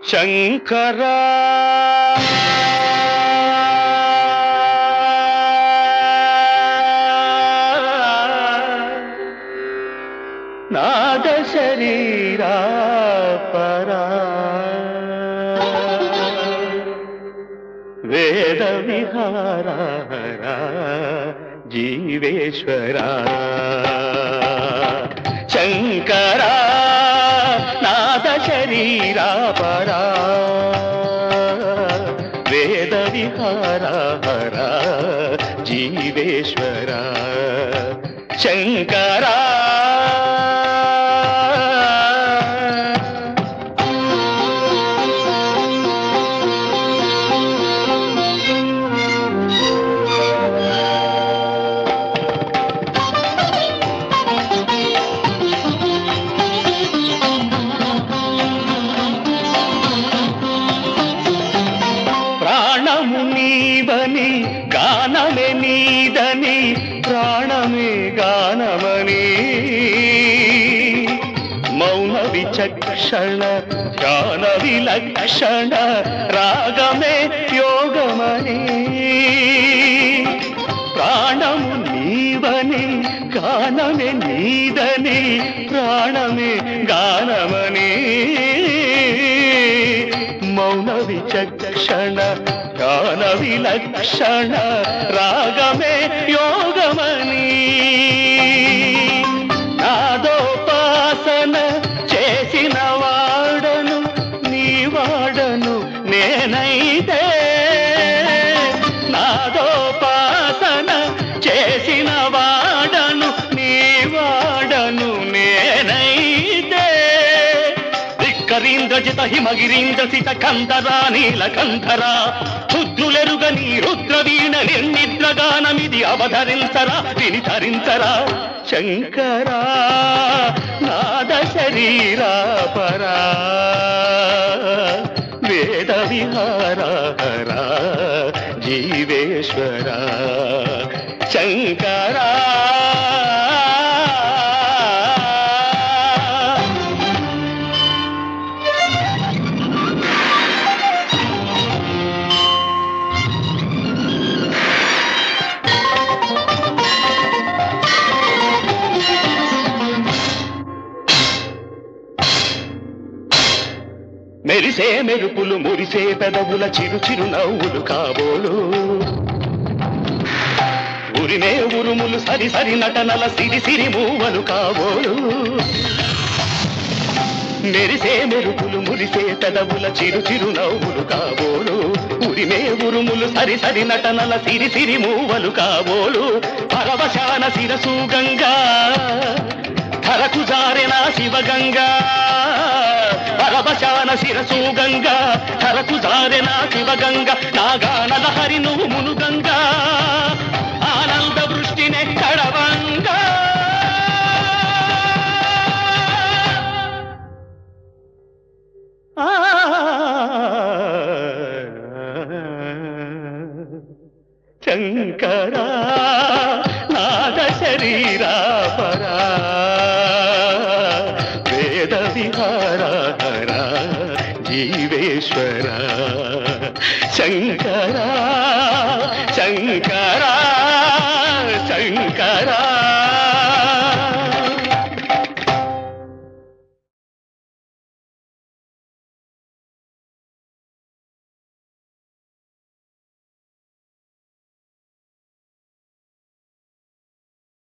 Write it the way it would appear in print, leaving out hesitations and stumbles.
శంకరా నాద శరీరా పరా వేద విహారా జీవేశ్వరా శంకరా నాద శరీరా పరా వేద విహారా జీవేశ్వరా శంకరా నీవని గానమే నీదని ప్రాణమే గానమని మౌన విచక్షణ ధ్యాన విలక్షణ రాగమే యోగమని ప్రాణము నీవని గానమే నీదని ప్రాణమే గానమని మౌన విచక్షణ గాన విలక్షణ రాగమే యోగమని నాదోపాసన చేసిన వాడను నీ వాడను నేనైతే నాదోపాసన చేసిన వాడను నీ వాడను నేనైతే ధిక్కరీంద్రజిత హిమగిరీంద్ర సిత కంధరా నీలకంధరా రుద్రులెరుగని రుద్రవీణ నిర్నిద్రగానమిది అవధరించరా విని ధరించరా శంకరా నాద శరీరా పరా వేద విహారా జీవేశ్వరా శంకరా మెరిసే మెరుపులు మురిసే పెదవుల చిరు చిరు నవ్వులు కాబోలు ఉరిమే ఉరుములు సరి సరి నటనల సిరి సిరి మూవలు కాబోలు మెరిసే మెరుపులు మురిసే పెదవుల చిరు చిరు నవ్వులు కాబోలు ఉరిమే ఉరుములు సరి సరి నటనల సిరి సిరి మూవలు కాబోలు పరవశాన శిరసు గంగా ధరకు జారెనా శివగంగా పరవశాన శిరసు గంగా ధరకు జారెనా శివగంగా నాగానల హరి నువ్వు మునుగంగా ఆనంద వృష్టినే కడవంగా శంకరా నాద శరీరా పరా వేద విహారా జీవేశ్వరా శంకరా శంకరా శంకరా